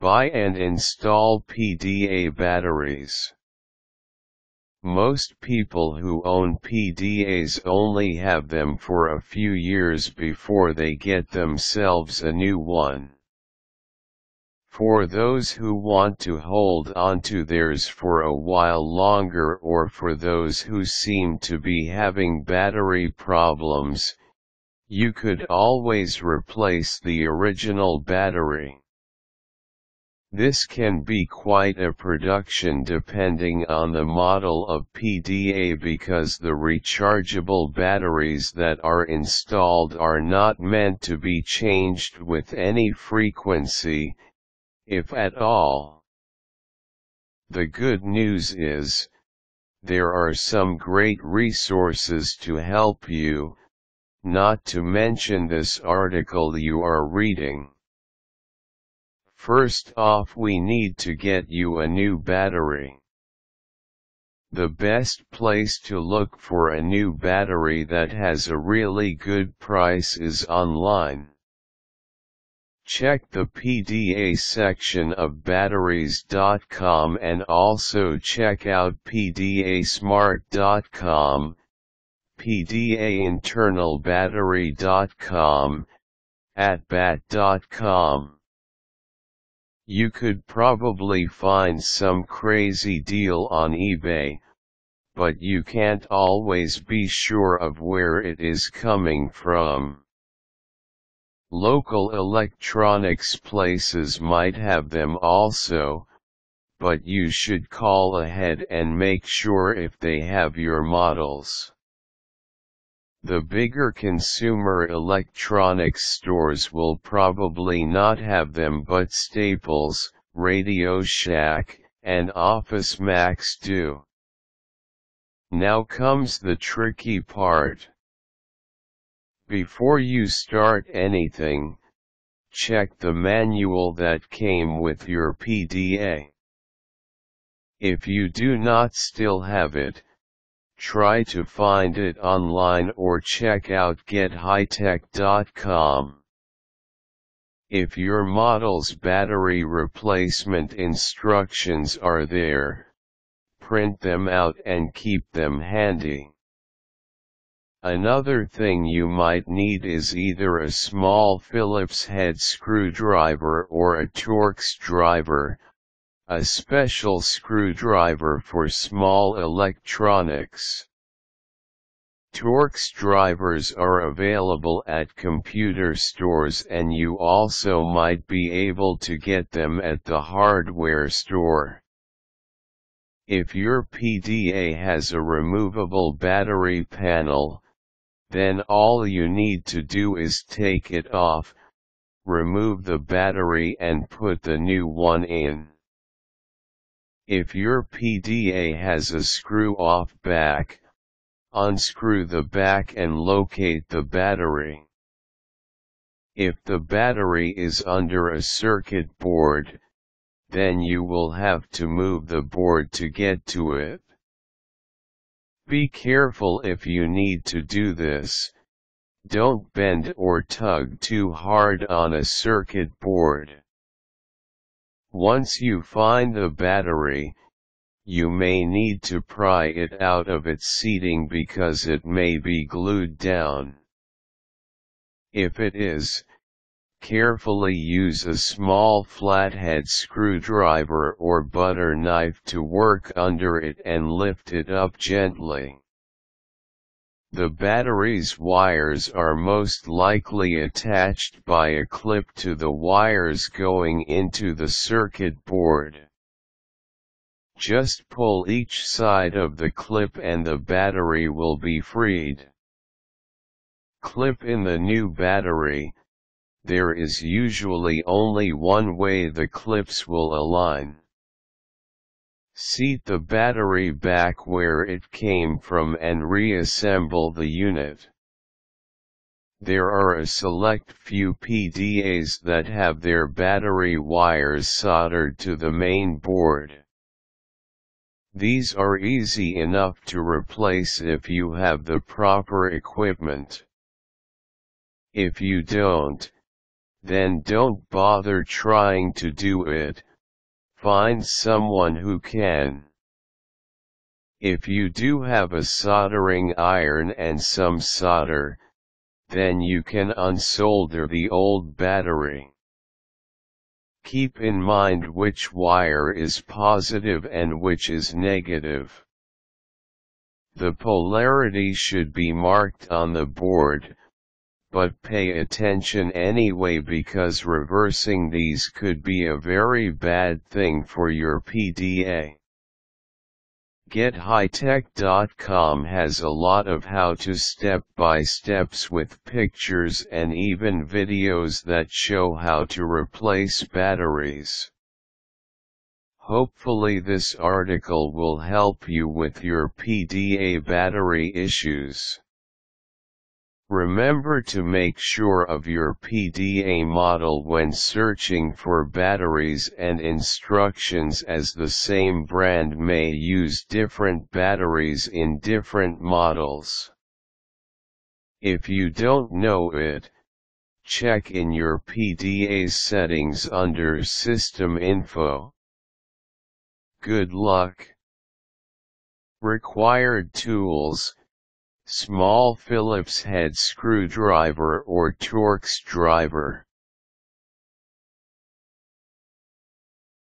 Buy and install PDA batteries. Most people who own PDAs only have them for a few years before they get themselves a new one. For those who want to hold onto theirs for a while longer, or for those who seem to be having battery problems, you could always replace the original battery. This can be quite a production depending on the model of PDA, because the rechargeable batteries that are installed are not meant to be changed with any frequency, if at all. The good news is, there are some great resources to help you, not to mention this article you are reading. First off, we need to get you a new battery. The best place to look for a new battery that has a really good price is online. Check the PDA section of batteries.com and also check out pdasmart.com, pdainternalbattery.com, atbat.com. You could probably find some crazy deal on eBay, but you can't always be sure of where it is coming from. Local electronics places might have them also, but you should call ahead and make sure if they have your models. The bigger consumer electronics stores will probably not have them, but Staples, Radio Shack, and Office Max do. Now comes the tricky part. Before you start anything, check the manual that came with your PDA. If you do not still have it, try to find it online or check out gethightech.com. If your model's battery replacement instructions are there, print them out and keep them handy. Another thing you might need is either a small Phillips head screwdriver or a Torx driver, a special screwdriver for small electronics. Torx drivers are available at computer stores, and you also might be able to get them at the hardware store. If your PDA has a removable battery panel, then all you need to do is take it off, remove the battery and put the new one in. If your PDA has a screw-off back, unscrew the back and locate the battery. If the battery is under a circuit board, then you will have to move the board to get to it. Be careful if you need to do this. Don't bend or tug too hard on a circuit board. Once you find the battery, you may need to pry it out of its seating because it may be glued down. If it is, carefully use a small flathead screwdriver or butter knife to work under it and lift it up gently. The battery's wires are most likely attached by a clip to the wires going into the circuit board. Just pull each side of the clip and the battery will be freed. Clip in the new battery. There is usually only one way the clips will align. Seat the battery back where it came from and reassemble the unit. There are a select few PDAs that have their battery wires soldered to the main board. These are easy enough to replace if you have the proper equipment. If you don't, then don't bother trying to do it, find someone who can. If you do have a soldering iron and some solder, then you can unsolder the old battery. Keep in mind which wire is positive and which is negative. The polarity should be marked on the board, but pay attention anyway because reversing these could be a very bad thing for your PDA. GetHightech.com has a lot of how-to step-by-steps with pictures and even videos that show how to replace batteries. Hopefully this article will help you with your PDA battery issues. Remember to make sure of your PDA model when searching for batteries and instructions, as the same brand may use different batteries in different models. If you don't know it, check in your PDA settings under System Info. Good luck. Required tools: small Phillips head screwdriver or Torx driver.